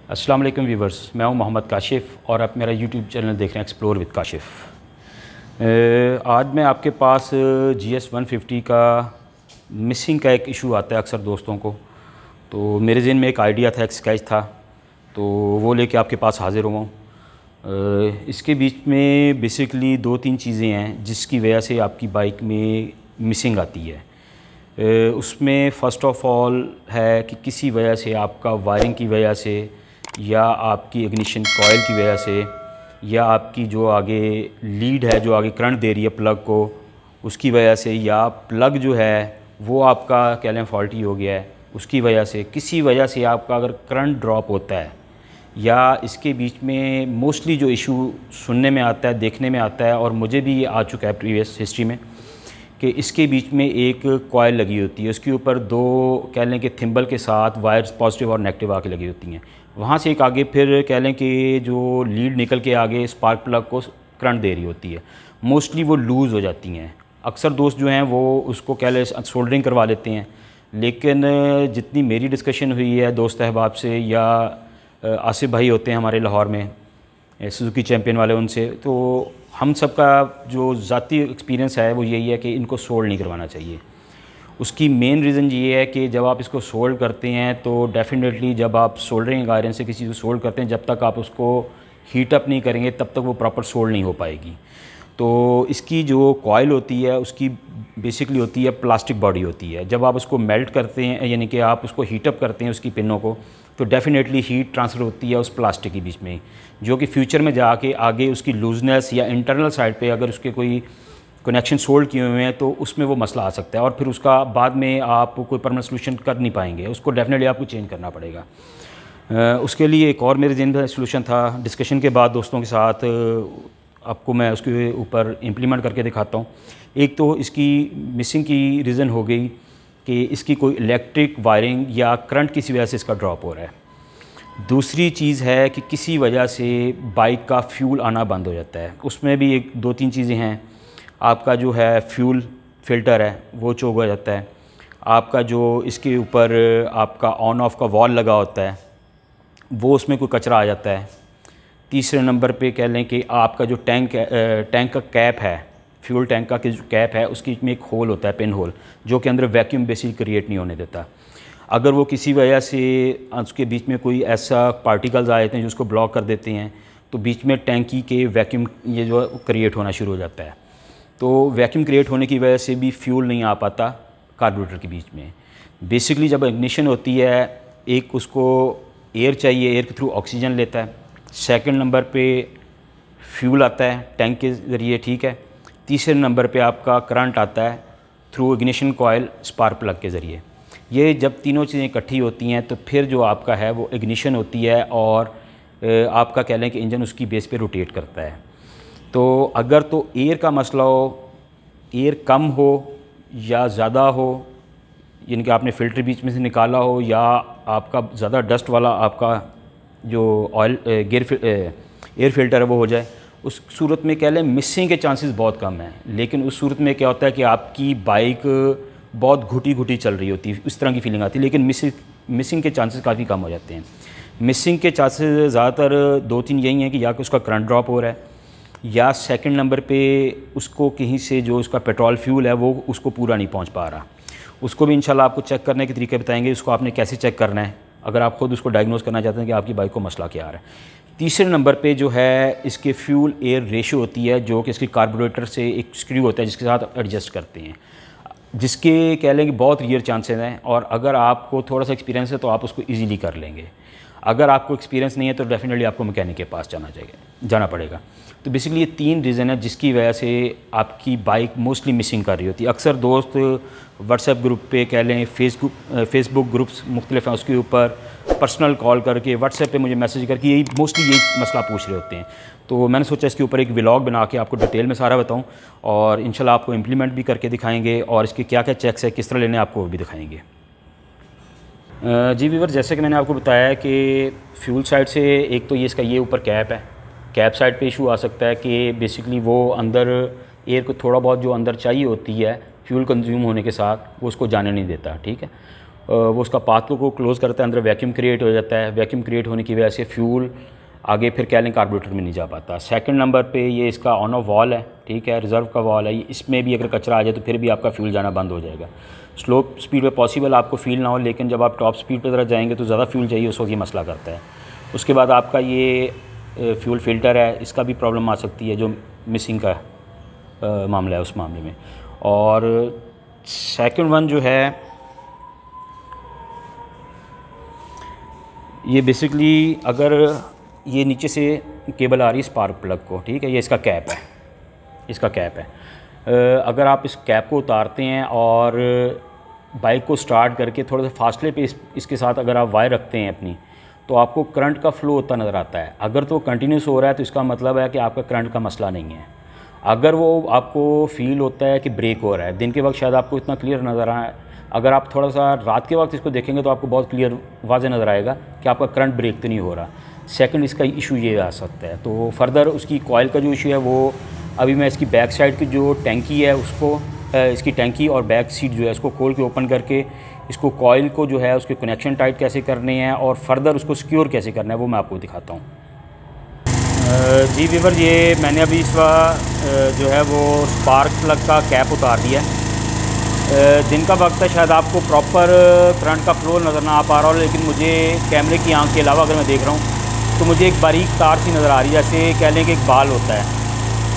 अस्सलाम वालेकुम व्यूवर्स, मैं हूं मोहम्मद काशिफ़ और आप मेरा यूट्यूब चैनल देख रहे हैं एक्सप्लोर विद काशिफ़। आज मैं आपके पास GS 150 का मिसिंग का एक इशू आता है अक्सर दोस्तों को। तो मेरे ज़हन में एक आइडिया था, एक स्केच था, तो वो लेके आपके पास हाज़िर हुआ हूँ। इसके बीच में बेसिकली 2-3 चीज़ें हैं जिसकी वजह से आपकी बाइक में मिसिंग आती है। उसमें फ़र्स्ट ऑफ़ ऑल है कि किसी वजह से आपका वायरिंग की वजह से या आपकी इग्निशन कॉइल की वजह से या आपकी जो आगे लीड है जो आगे करंट दे रही है प्लग को, उसकी वजह से, या प्लग जो है वो आपका कह लें फॉल्टी हो गया है, उसकी वजह से, किसी वजह से आपका अगर करंट ड्रॉप होता है, या इसके बीच में मोस्टली जो इशू सुनने में आता है, देखने में आता है, और मुझे भी ये आ चुका है प्रीवियस हिस्ट्री में, कि इसके बीच में एक कॉइल लगी होती है, उसके ऊपर 2 कह लें कि थिम्बल के साथ वायर्स पॉजिटिव और नेगेटिव आके लगी होती हैं। वहाँ से एक आगे फिर कह लें कि जो लीड निकल के आगे स्पार्क प्लग को करंट दे रही होती है, मोस्टली वो लूज़ हो जाती हैं। अक्सर दोस्त जो हैं वो उसको कह लें सोल्डरिंग करवा लेते हैं, लेकिन जितनी मेरी डिस्कशन हुई है दोस्त अहबाब से, या आसिफ भाई होते हैं हमारे लाहौर में सुजुकी चैम्पियन वाले, उनसे, तो हम सब का जो ज़ाती एक्सपीरियंस है वो यही है कि इनको सोल्ड नहीं करवाना चाहिए। उसकी मेन रीज़न ये है कि जब आप इसको सोल्ड करते हैं तो डेफ़िनेटली जब आप सोल्डरिंग आयरन से किसी को सोल्ड करते हैं, जब तक आप उसको हीट अप नहीं करेंगे तब तक वो प्रॉपर सोल्ड नहीं हो पाएगी। तो इसकी जो कॉइल होती है उसकी बेसिकली होती है प्लास्टिक बॉडी होती है। जब आप उसको मेल्ट करते हैं, यानी कि आप उसको हीट अप करते हैं उसकी पिनों को, तो डेफ़िनेटली हीट ट्रांसफ़र होती है उस प्लास्टिक के बीच में, जो कि फ्यूचर में जाके आगे उसकी लूजनेस या इंटरनल साइड पे अगर उसके कोई कनेक्शन सोल्ड किए हुए हैं तो उसमें वो मसला आ सकता है, और फिर उसका बाद में आप कोई परमानेंट सोल्यूशन कर नहीं पाएंगे, उसको डेफिनेटली आपको चेंज करना पड़ेगा। उसके लिए एक और मेरे ज़हन में सोल्यूशन था, डिस्कशन के बाद दोस्तों के साथ आपको मैं उसके ऊपर इम्प्लीमेंट करके दिखाता हूँ। एक तो इसकी मिसिंग की रीज़न हो गई कि इसकी कोई इलेक्ट्रिक वायरिंग या करंट किसी वजह से इसका ड्रॉप हो रहा है। दूसरी चीज़ है कि किसी वजह से बाइक का फ्यूल आना बंद हो जाता है। उसमें भी 1-2-3 चीज़ें हैं। आपका जो है फ्यूल फ़िल्टर है वो चोक हो जाता है, आपका जो इसके ऊपर आपका ऑन ऑफ का वॉल लगा होता है वो उसमें कोई कचरा आ जाता है। तीसरे नंबर पे कह लें कि आपका जो टैंक का कैप है, फ्यूल टैंक का जो कैप है उसके में एक होल होता है, पिन होल, जो कि अंदर वैक्यूम बेसिक क्रिएट नहीं होने देता। अगर वो किसी वजह से उसके बीच में कोई ऐसा पार्टिकल्स आ जाते हैं जो उसको ब्लॉक कर देते हैं, तो बीच में टैंकी के वैक्यूम ये जो क्रिएट होना शुरू हो जाता है। तो वैक्यूम क्रिएट होने की वजह से भी फ्यूल नहीं आ पाता कार्बोरेटर के बीच में। बेसिकली जब इग्निशन होती है, एक उसको एयर चाहिए, एयर के थ्रू ऑक्सीजन लेता है। सेकंड नंबर पे फ्यूल आता है टैंक के ज़रिए, ठीक है। तीसरे नंबर पे आपका करंट आता है through ignition coil spark plug के ज़रिए। ये जब तीनों चीज़ें इकट्ठी होती हैं तो फिर जो आपका है वो इग्निशन होती है, और आपका कह लें कि इंजन उसकी बेस पे रोटेट करता है। तो अगर तो एयर का मसला हो, एयर कम हो या ज़्यादा हो, यानी कि आपने फ़िल्टर बीच में से निकाला हो, या आपका ज़्यादा डस्ट वाला आपका जो ऑयल एयर फ़िल्टर है वो हो जाए, उस सूरत में कह लें मिसिंग के चांसेस बहुत कम हैं। लेकिन उस सूरत में क्या होता है कि आपकी बाइक बहुत घुटी घुटी चल रही होती है, इस तरह की फीलिंग आती है, लेकिन मिसिंग के चांसेस काफ़ी कम हो जाते हैं। मिसिंग के चांसेस ज़्यादातर 2-3 यही हैं कि या कि उसका करंट ड्रॉप हो रहा है, या सेकंड नंबर पे उसको कहीं से जो उसका पेट्रोल फ्यूल है वो उसको पूरा नहीं पहुंच पा रहा। उसको भी इंशाल्लाह आपको चेक करने के तरीके बताएंगे, उसको आपने कैसे चेक करना है अगर आप ख़ुद उसको डायग्नोस करना चाहते हैं कि आपकी बाइक को मसला क्या आ रहा है। तीसरे नंबर पे जो है इसके फ्यूल एयर रेशो होती है, जो कि इसके कार्बोरेटर से एक स्क्रू होता है जिसके साथ एडजस्ट करते हैं, जिसके कह लें कि बहुत रियर चांसेस हैं, और अगर आपको थोड़ा सा एक्सपीरियंस है तो आप उसको ईज़िली कर लेंगे। अगर आपको एक्सपीरियंस नहीं है तो डेफिनेटली आपको मैकेनिक के पास जाना पड़ेगा। तो बेसिकली ये 3 रीज़न है जिसकी वजह से आपकी बाइक मोस्टली मिसिंग कर रही होती है। अक्सर दोस्त व्हाट्सएप ग्रुप पे कह लें, फेसबुक ग्रुप्स मुख्तलिफ हैं, उसके ऊपर पर्सनल कॉल करके, व्हाट्सएप पे मुझे मैसेज करके यही मसला पूछ रहे होते हैं। तो मैंने सोचा इसके ऊपर एक व्लॉग बना के आपको डिटेल में सारा बताऊँ, और इंशाल्लाह आपको इम्प्लीमेंट भी करके दिखाएँगे, और इसके क्या क्या चेक्स है, किस तरह लेने आपको वो भी दिखाएँगे। जी व्यूअर, जैसे कि मैंने आपको बताया कि फ्यूल साइड से एक तो ये इसका ये ऊपर कैप है, कैप साइड पे इशू आ सकता है कि बेसिकली वो अंदर एयर को थोड़ा बहुत जो अंदर चाहिए होती है फ्यूल कंज्यूम होने के साथ वो उसको जाने नहीं देता, ठीक है। वो उसका पाथ को क्लोज़ करता है, अंदर वैक्यूम क्रिएट हो जाता है। वैक्यूम क्रिएट होने की वजह से फ्यूल आगे फिर कह लें कार्बोरेटर में नहीं जा पाता। सेकंड नंबर पे ये इसका ऑन ऑफ वॉल है, ठीक है, रिज़र्व का वॉल है। इसमें भी अगर कचरा आ जाए तो फिर भी आपका फ्यूल जाना बंद हो जाएगा। स्लो स्पीड पे पॉसिबल आपको फील ना हो, लेकिन जब आप टॉप स्पीड पे तरह जाएंगे तो ज़्यादा फ्यूल चाहिए, उस वक्त ये मसला करता है। उसके बाद आपका ये फ्यूल फ़िल्टर है, इसका भी प्रॉब्लम आ सकती है, जो मिसिंग का मामला है उस मामले में। और सेकंड वन जो है ये बेसिकली अगर ये नीचे से केबल आ रही है स्पार्क प्लग को, ठीक है, ये इसका कैप है, इसका कैप है। अगर आप इस कैप को उतारते हैं और बाइक को स्टार्ट करके थोड़ा सा फासले पे इसके साथ अगर आप वायर रखते हैं अपनी, तो आपको करंट का फ़्लो होता नज़र आता है। अगर तो कंटिन्यूस हो रहा है तो इसका मतलब है कि आपका करंट का मसला नहीं है। अगर वो आपको फ़ील होता है कि ब्रेक हो रहा है, दिन के वक्त शायद आपको इतना क्लियर नज़र आए, अगर आप थोड़ा सा रात के वक्त इसको देखेंगे तो आपको बहुत क्लियर वाज़े नज़र आएगा कि आपका करंट ब्रेक तो नहीं हो रहा। सेकंड इसका इशू ये आ सकता है। तो फर्दर उसकी कॉइल का जो इशू है वो अभी मैं इसकी बैक साइड की जो टैंकी है उसको इसकी टैंकी और बैक सीट जो है उसको खोल के ओपन करके इसको कॉइल को जो है उसके कनेक्शन टाइट कैसे करने हैं और फर्दर उसको सिक्योर कैसे करना है वो मैं आपको दिखाता हूँ। जी व्यूअर, ये मैंने अभी इस जो है वो स्पार्क प्लग का कैप उतार दिया है। दिन का वक्त है, शायद आपको प्रॉपर करंट का फ्लो नज़र ना आ पा रहा हो, लेकिन मुझे कैमरे की आंख के अलावा अगर मैं देख रहा हूँ तो मुझे एक बारीक तार सी नज़र आ रही है, जैसे कह लें कि एक बाल होता है,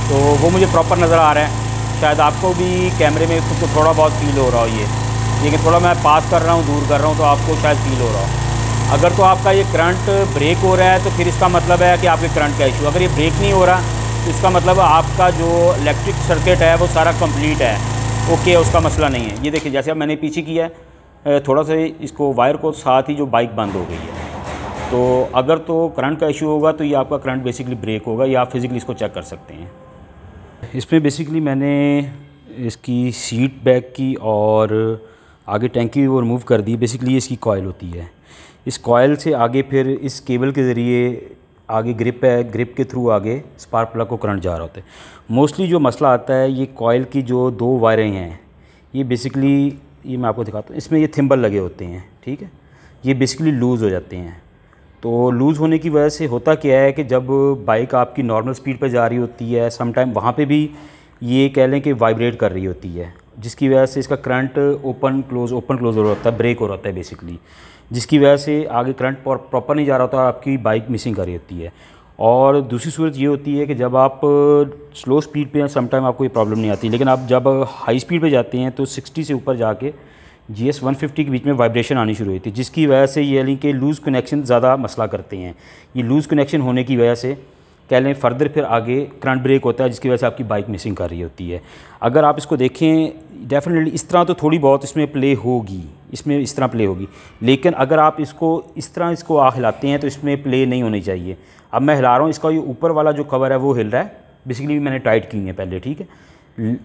तो वो मुझे प्रॉपर नज़र आ रहा है। शायद आपको भी कैमरे में खुद को थोड़ा बहुत फील हो रहा हो ये, लेकिन थोड़ा मैं पास कर रहा हूँ, दूर कर रहा हूँ, तो आपको शायद फील हो रहा हो। अगर तो आपका ये करंट ब्रेक हो रहा है तो फिर इसका मतलब है कि आपके करंट का इशू। अगर ये ब्रेक नहीं हो रहा तो इसका मतलब आपका जो इलेक्ट्रिक सर्किट है वो सारा कंप्लीट है, ओके, उसका मसला नहीं है। ये देखिए, जैसे अब मैंने पीछे किया है थोड़ा सा इसको वायर को, साथ ही जो बाइक बंद हो गई है। तो अगर तो करंट का इशू होगा तो ये आपका करंट बेसिकली ब्रेक होगा, या आप फिज़िकली इसको चेक कर सकते हैं। इसमें बेसिकली मैंने इसकी सीट बैक की और आगे टैंकी वो रिमूव कर दी। बेसिकली इसकी कॉइल होती है, इस कॉइल से आगे फिर इस केबल के ज़रिए आगे ग्रिप है, ग्रिप के थ्रू आगे स्पार्क प्लग को करंट जा रहा होता है। मोस्टली जो मसला आता है ये कॉइल की जो दो वायरें हैं, ये बेसिकली ये मैं आपको दिखाता हूँ, इसमें ये थिम्बल लगे होते हैं, ठीक है, ये बेसिकली लूज़ हो जाते हैं। तो लूज़ होने की वजह से होता क्या है कि जब बाइक आपकी नॉर्मल स्पीड पर जा रही होती है, सम टाइम वहाँ पे भी ये कह लें कि वाइब्रेट कर रही होती है, जिसकी वजह से इसका करंट ओपन क्लोज़ हो रहा होता है, ब्रेक हो रहा होता है बेसिकली, जिसकी वजह से आगे करंट प्रॉपर नहीं जा रहा होता और आपकी बाइक मिसिंग कर रही होती है। और दूसरी सूरत ये होती है कि जब आप स्लो स्पीड पे हैं सम टाइम आपको ये प्रॉब्लम नहीं आती, लेकिन आप जब हाई स्पीड पे जाते हैं तो 60 से ऊपर जाके GS 150 के बीच में वाइब्रेशन आनी शुरू हुई थी, जिसकी वजह से ये यानी कि लूज़ कनेक्शन ज़्यादा मसला करते हैं। ये लूज़ कनेक्शन होने की वजह से कह लें फर्दर फिर आगे करंट ब्रेक होता है, जिसकी वजह से आपकी बाइक मिसिंग कर रही होती है। अगर आप इसको देखें डेफिनेटली इस तरह तो थोड़ी बहुत इसमें प्ले होगी, इसमें इस तरह प्ले होगी, लेकिन अगर आप इसको इस तरह इसको हिलाते हैं तो इसमें प्ले नहीं होनी चाहिए। अब मैं हिला रहा हूँ, इसका ये ऊपर वाला जो कवर है वो हिल रहा है, बेसिकली मैंने टाइट की है पहले, ठीक है,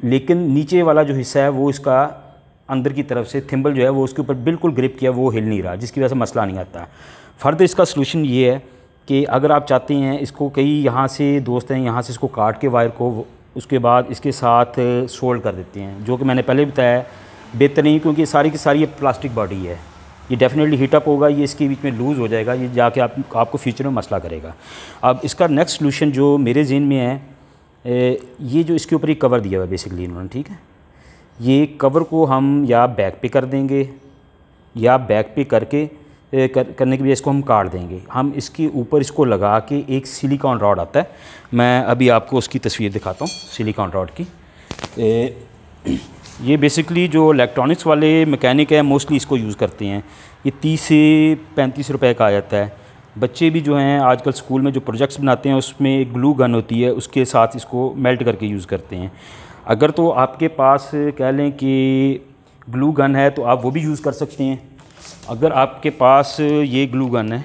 लेकिन नीचे वाला जो हिस्सा है वो इसका अंदर की तरफ से थिम्बल जो है वो उसके ऊपर बिल्कुल ग्रिप किया, वो हिल नहीं रहा, जिसकी वजह से मसला नहीं आता। फर्दर इसका सलूशन ये है कि अगर आप चाहते हैं इसको, कई यहाँ से दोस्त हैं यहाँ से इसको काट के वायर को उसके बाद इसके साथ सोल्ड कर देते हैं, जो कि मैंने पहले बताया बेहतर नहीं, क्योंकि सारी की सारी ये प्लास्टिक बॉडी है, ये डेफिनेटली हीटअप होगा, ये इसके बीच में लूज़ हो जाएगा, ये जाके आपको फ्यूचर में मसला करेगा। अब इसका नेक्स्ट सलूशन जो मेरे ज़हन में है, ये जो इसके ऊपर ये कवर दिया हुआ है बेसिकली इन्होंने, ठीक है, ये कवर को हम या बैक पे कर देंगे या बैक पे करके करने की वजह इसको हम काट देंगे। हम इसके ऊपर इसको लगा के एक सिलिकॉन रॉड आता है, मैं अभी आपको उसकी तस्वीर दिखाता हूँ सिलिकॉन रॉड की। ये बेसिकली जो इलेक्ट्रॉनिक्स वाले मैकेनिक है मोस्टली इसको यूज़ करते हैं। ये 30 से 35 रुपए का आ जाता है। बच्चे भी जो हैं आजकल स्कूल में जो प्रोजेक्ट्स बनाते हैं उसमें एक ग्लू गन होती है, उसके साथ इसको मेल्ट करके यूज़ करते हैं। अगर तो आपके पास कह लें कि ग्लू गन है तो आप वो भी यूज़ कर सकते हैं। अगर आपके पास ये ग्लू गन है,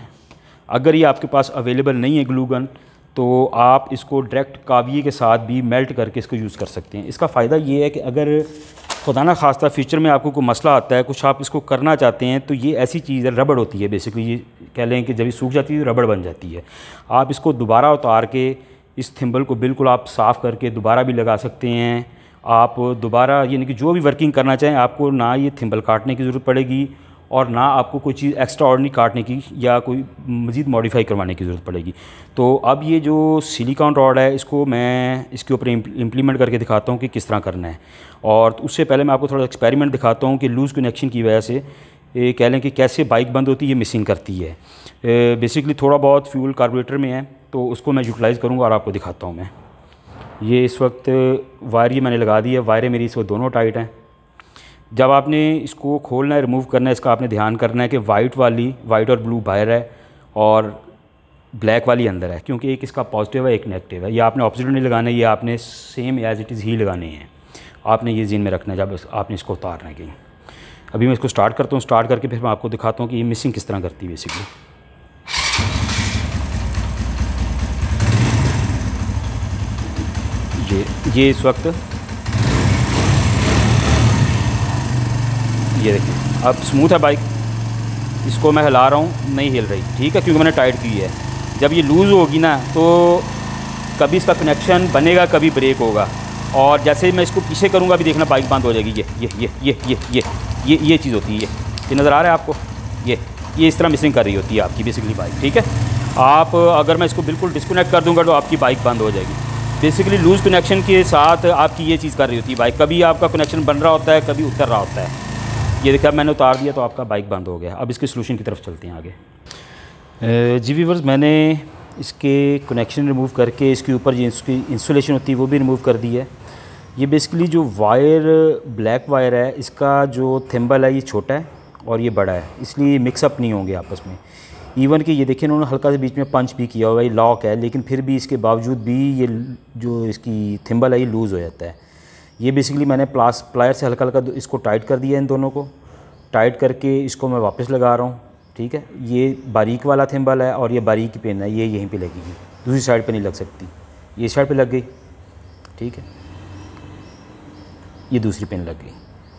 अगर ये आपके पास अवेलेबल नहीं है ग्लू गन, तो आप इसको डायरेक्ट काविये के साथ भी मेल्ट करके इसको यूज़ कर सकते हैं। इसका फ़ायदा ये है कि अगर खुदा ना खास्ता फ्यूचर में आपको कोई मसला आता है, कुछ आप इसको करना चाहते हैं, तो ये ऐसी चीज़ है, रबड़ होती है बेसिकली, ये कह लें कि जब ये सूख जाती है तो रबड़ बन जाती है। आप इसको दोबारा उतार के इस थिम्बल को बिल्कुल आप साफ़ करके दोबारा भी लगा सकते हैं। आप दोबारा यानी कि जो भी वर्किंग करना चाहें आपको ना ये थिम्बल काटने की ज़रूरत पड़ेगी और ना आपको कोई चीज़ एक्स्ट्रा ऑर्डिनरी काटने की या कोई मज़ीद मॉडिफाई करवाने की ज़रूरत पड़ेगी। तो अब ये जो सिलिकॉन रॉड है इसको मैं इसके ऊपर इम्प्लीमेंट करके दिखाता हूँ कि किस तरह करना है। और उससे पहले मैं आपको थोड़ा एक्सपेरिमेंट दिखाता हूँ कि लूज़ कनेक्शन की वजह से कह लें कि कैसे बाइक बंद होती है, ये मिसिंग करती है। बेसिकली थोड़ा बहुत फ्यूल कार्बोरेटर में है तो उसको मैं यूटिलाइज़ करूँगा और आपको दिखाता हूँ मैं। ये इस वक्त वायर ये मैंने लगा दी है, वायरें मेरी इस वक्त दोनों टाइट हैं। जब आपने इसको खोलना है, रिमूव करना है, इसका आपने ध्यान करना है कि वाइट और ब्लू बाहर है और ब्लैक वाली अंदर है, क्योंकि एक इसका पॉजिटिव है एक नेगेटिव है। ये आपने ऑपोजिट नहीं लगाना है, ये आपने सेम एज इट इज़ ही लगाने हैं। आपने ये ज़हन में रखना है जब आपने इसको उतारना है कहीं। अभी मैं इसको स्टार्ट करता हूँ, स्टार्ट करके फिर मैं आपको दिखाता हूँ कि ये मिसिंग किस तरह करती है बेसिकली। ये इस वक्त ये देखिए अब स्मूथ है बाइक, इसको मैं हिला रहा हूँ नहीं हिल रही, ठीक है, क्योंकि मैंने टाइट की है। जब ये लूज़ होगी ना तो कभी इसका कनेक्शन बनेगा, कभी ब्रेक होगा, और जैसे मैं इसको पीछे करूँगा अभी देखना बाइक बंद हो जाएगी। ये चीज़ होती है, ये नज़र आ रहा है आपको, ये इस तरह मिसिंग कर रही होती है आपकी बेसिकली बाइक, ठीक है। आप अगर मैं इसको बिल्कुल डिस्कनेक्ट कर दूँगा तो आपकी बाइक बंद हो जाएगी। बेसिकली लूज़ कनेक्शन के साथ आपकी ये चीज़ कर रही होती है बाइक, कभी आपका कनेक्शन बन रहा होता है, कभी उतर रहा होता है। ये देखिए अब मैंने उतार दिया तो आपका बाइक बंद हो गया। अब इसके सलूशन की तरफ चलते हैं आगे। जी व्यूअर्स, मैंने इसके कनेक्शन रिमूव करके इसके ऊपर जो इसकी इंसुलेशन होती है वो भी रिमूव कर दी है। ये बेसिकली जो वायर ब्लैक वायर है इसका जो थिम्बल है ये छोटा है और ये बड़ा है, इसलिए मिक्सअप नहीं होंगे आपस में। इवन कि ये देखिए इन्होंने हल्का से बीच में पंच भी किया हुआ है, ये लॉक है, लेकिन फिर भी इसके बावजूद भी ये जो इसकी थिम्बल है ये लूज़ हो जाता है। ये बेसिकली मैंने प्लायर से हल्का हल्का इसको टाइट कर दिया है, इन दोनों को टाइट करके इसको मैं वापस लगा रहा हूँ, ठीक है। ये बारीक वाला थिम्बल है और ये बारीक की पिन है, ये यहीं पे लगेगी, दूसरी साइड पे नहीं लग सकती। ये साइड पे लग गई, ठीक है, ये दूसरी पिन लग गई।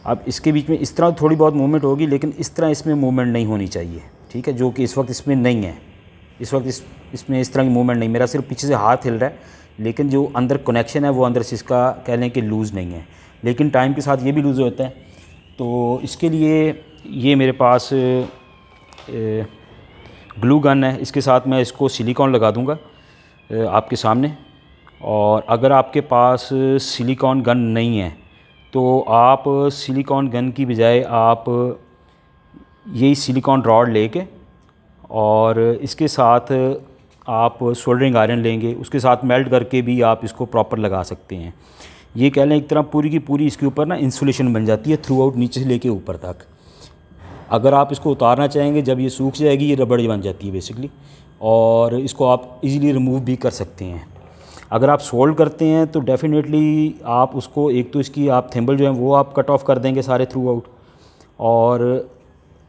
अब इसके बीच में इस तरह थोड़ी बहुत मूवमेंट होगी, लेकिन इस तरह इसमें मूवमेंट नहीं होनी चाहिए, ठीक है, जो कि इस वक्त इसमें नहीं है। इस वक्त इसमें इस तरह की मूवमेंट नहीं, मेरा सिर्फ पीछे से हाथ हिल रहा है, लेकिन जो अंदर कनेक्शन है वो अंदर से इसका कह लें कि लूज़ नहीं है, लेकिन टाइम के साथ ये भी लूज़ होता है। तो इसके लिए ये मेरे पास ग्लू गन है, इसके साथ मैं इसको सिलिकॉन लगा दूंगा आपके सामने। और अगर आपके पास सिलिकॉन गन नहीं है तो आप सिलिकॉन गन की बजाय आप यही सिलिकॉन रॉड लेके और इसके साथ आप सोल्डरिंग आयरन लेंगे, उसके साथ मेल्ट करके भी आप इसको प्रॉपर लगा सकते हैं। ये कह लें एक तरह पूरी की पूरी इसके ऊपर ना इंसुलेशन बन जाती है थ्रू आउट, नीचे से लेके ऊपर तक। अगर आप इसको उतारना चाहेंगे, जब ये सूख जाएगी ये रबड़ बन जाती है बेसिकली, और इसको आप इजीली रिमूव भी कर सकते हैं। अगर आप सोल्ड करते हैं तो डेफिनेटली आप उसको एक तो इसकी आप थिम्बल जो है वो आप कट ऑफ कर देंगे सारे थ्रू आउट, और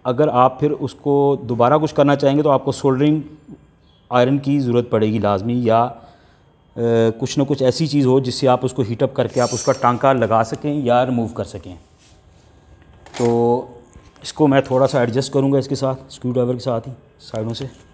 अगर आप फिर उसको दोबारा कुछ करना चाहेंगे तो आपको सोल्डरिंग आयरन की ज़रूरत पड़ेगी लाजमी, या कुछ ना कुछ ऐसी चीज़ हो जिससे आप उसको हीटअप करके आप उसका टांका लगा सकें या रिमूव कर सकें। तो इसको मैं थोड़ा सा एडजस्ट करूँगा इसके साथ, स्क्रू ड्राइवर के साथ ही साइडों से।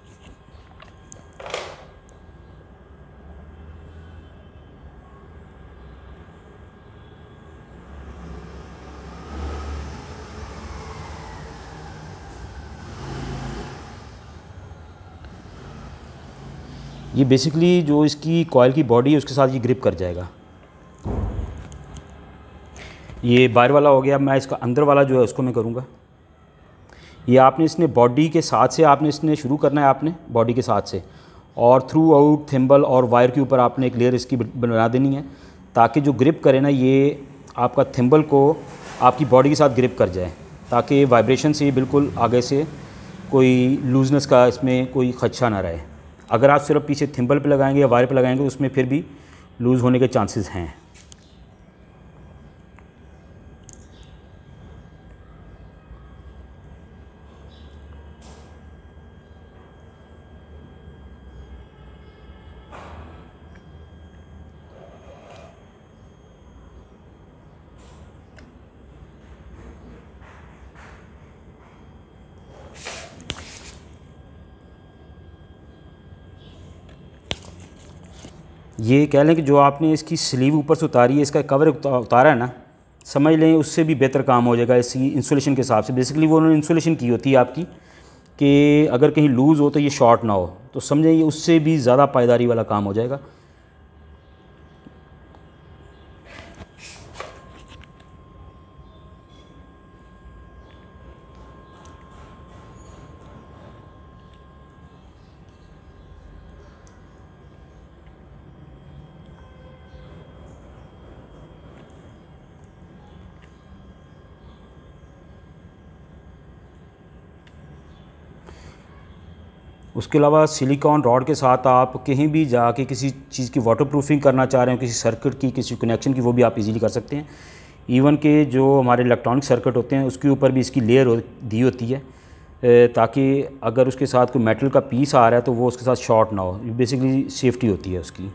ये बेसिकली जो इसकी कॉइल की बॉडी है उसके साथ ये ग्रिप कर जाएगा। ये बाहर वाला हो गया, मैं इसका अंदर वाला जो है उसको मैं करूँगा। ये आपने इसने बॉडी के साथ से आपने इसने शुरू करना है, आपने बॉडी के साथ से, और थ्रू आउट थिम्बल और वायर के ऊपर आपने एक लेयर इसकी बना देनी है, ताकि जो ग्रिप करे ना ये आपका थिम्बल को आपकी बॉडी के साथ ग्रिप कर जाए, ताकि वाइब्रेशन से बिल्कुल आगे से कोई लूजनेस का इसमें कोई खदशा ना रहे। अगर आप सिर्फ पीछे थिम्बल पे लगाएंगे या वायर पे लगाएंगे तो उसमें फिर भी लूज़ होने के चांसेस हैं। ये कह लें कि जो आपने इसकी स्लीव ऊपर से उतारी है, इसका कवर उतारा है ना, समझ लें उससे भी बेहतर काम हो जाएगा इसी इंसुलेशन के हिसाब से। बेसिकली वो उन्होंने इंसुलेशन की होती है आपकी कि अगर कहीं लूज़ हो तो ये शॉर्ट ना हो, तो समझें ये उससे भी ज़्यादा पायदारी वाला काम हो जाएगा। उसके अलावा सिलिकॉन रॉड के साथ आप कहीं भी जाके किसी चीज़ की वाटर प्रूफिंग करना चाह रहे हो, किसी सर्किट की, किसी कनेक्शन की, वो भी आप इजीली कर सकते हैं। इवन के जो हमारे इलेक्ट्रॉनिक सर्किट होते हैं उसके ऊपर भी इसकी लेयर दी होती है ताकि अगर उसके साथ कोई मेटल का पीस आ रहा है तो वो उसके साथ शॉर्ट ना हो। बेसिकली सेफ्टी होती है उसकी।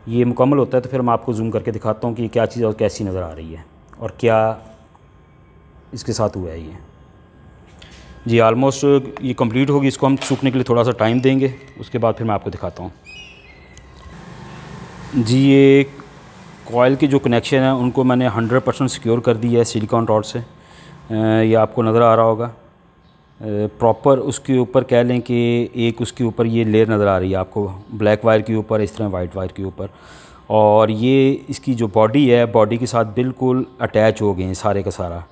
ये मुकम्मल होता है तो फिर मैं आपको जूम करके दिखाता हूँ कि क्या चीज़ और कैसी नज़र आ रही है और क्या इसके साथ हुआ है। ये जी ऑलमोस्ट ये कंप्लीट होगी। इसको हम सूखने के लिए थोड़ा सा टाइम देंगे, उसके बाद फिर मैं आपको दिखाता हूँ। जी ये कॉइल के जो कनेक्शन है उनको मैंने 100% सिक्योर कर दिया है सिलिकॉन रॉड से। ये आपको नज़र आ रहा होगा प्रॉपर। उसके ऊपर कह लें कि एक उसके ऊपर ये लेयर नज़र आ रही है आपको ब्लैक वायर के ऊपर, इस तरह वाइट वायर के ऊपर, और ये इसकी जो बॉडी है बॉडी के साथ बिल्कुल अटैच हो गए हैं सारे का सारा।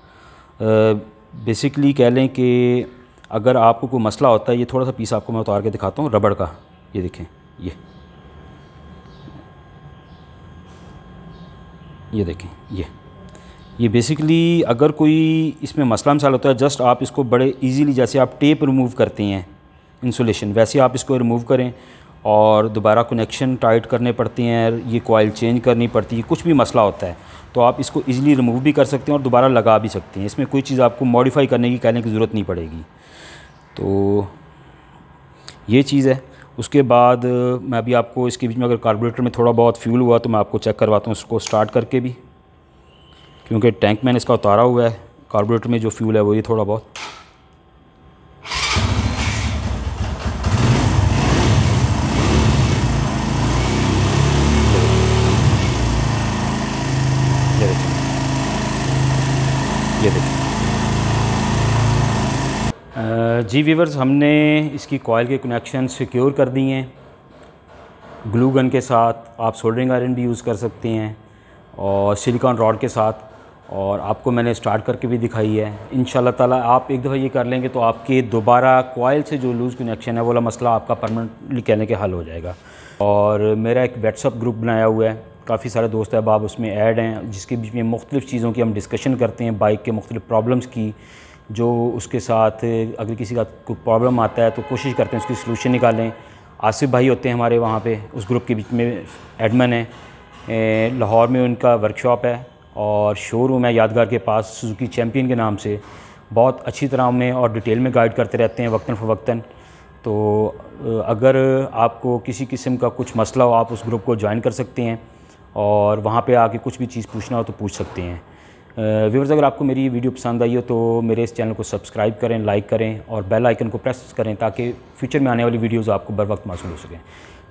बेसिकली कह लें कि अगर आपको कोई मसला होता है, ये थोड़ा सा पीस आपको मैं उतार के दिखाता हूँ रबड़ का। ये देखें, ये देखें, ये बेसिकली अगर कोई इसमें मसला मसाला होता है, जस्ट आप इसको बड़े इजीली, जैसे आप टेप रिमूव करते हैं इंसुलेशन, वैसे आप इसको रिमूव करें और दोबारा कनेक्शन टाइट करने पड़ते हैं, ये कॉइल चेंज करनी पड़ती है, कुछ भी मसला होता है तो आप इसको इजीली रिमूव भी कर सकते हैं और दोबारा लगा भी सकते हैं। इसमें कोई चीज़ आपको मॉडिफाई करने की, कहने की ज़रूरत नहीं पड़ेगी। तो ये चीज़ है। उसके बाद मैं अभी आपको इसके बीच में अगर कार्बोरेटर में थोड़ा बहुत फ्यूल हुआ तो मैं आपको चेक करवाता हूँ उसको स्टार्ट करके भी, क्योंकि टैंक मैंने इसका उतारा हुआ है। कार्बोरेटर में जो फ्यूल है वो ये थोड़ा बहुत ये देखिए। जी व्यूअर्स, हमने इसकी कॉइल के कनेक्शन सिक्योर कर दिए हैं ग्लू गन के साथ। आप सोल्डरिंग आयरन भी यूज़ कर सकते हैं और सिलिकॉन रॉड के साथ, और आपको मैंने स्टार्ट करके भी दिखाई है। इंशाल्लाह ताला आप एक दफ़ा ये कर लेंगे तो आपके दोबारा कॉइल से जो लूज़ कनेक्शन है वो वाला मसला आपका परमानेंटली कहने के हल हो जाएगा। और मेरा एक व्हाट्सअप ग्रुप बनाया हुआ है, काफ़ी सारे दोस्त अहबाब उसमें ऐड हैं, जिसके बीच में मुख्तलिफ़ चीज़ों की हम डिस्कशन करते हैं, बाइक के मुख्तलिफ़ प्रॉब्लम्स की, जो उसके साथ अगर किसी का कोई प्रॉब्लम आता है तो कोशिश करते हैं उसकी सलूशन निकालें। आसिफ भाई होते हैं हमारे वहाँ पे, उस ग्रुप के बीच में एडमिन है। लाहौर में उनका वर्कशॉप है और शोरूम है यादगार के पास, सुजुकी चैम्पियन के नाम से। बहुत अच्छी तरह हमें और डिटेल में गाइड करते रहते हैं वक्तन फ़वक्तन। तो अगर आपको किसी किस्म का कुछ मसला हो, आप उस ग्रुप को ज्वाइन कर सकते हैं और वहाँ पे आके कुछ भी चीज़ पूछना हो तो पूछ सकते हैं। व्यूअर्स, अगर आपको मेरी वीडियो पसंद आई हो तो मेरे इस चैनल को सब्सक्राइब करें, लाइक करें और बेल आइकन को प्रेस करें ताकि फ्यूचर में आने वाली वीडियोज़ आपको बर वक्त मौसूल हो सकें।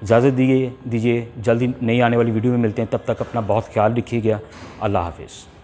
इजाज़त दीजिए, जल्दी नई आने वाली वीडियो में मिलते हैं। तब तक अपना बहुत ख्याल रखिएगा। अल्लाह हाफ़िज़।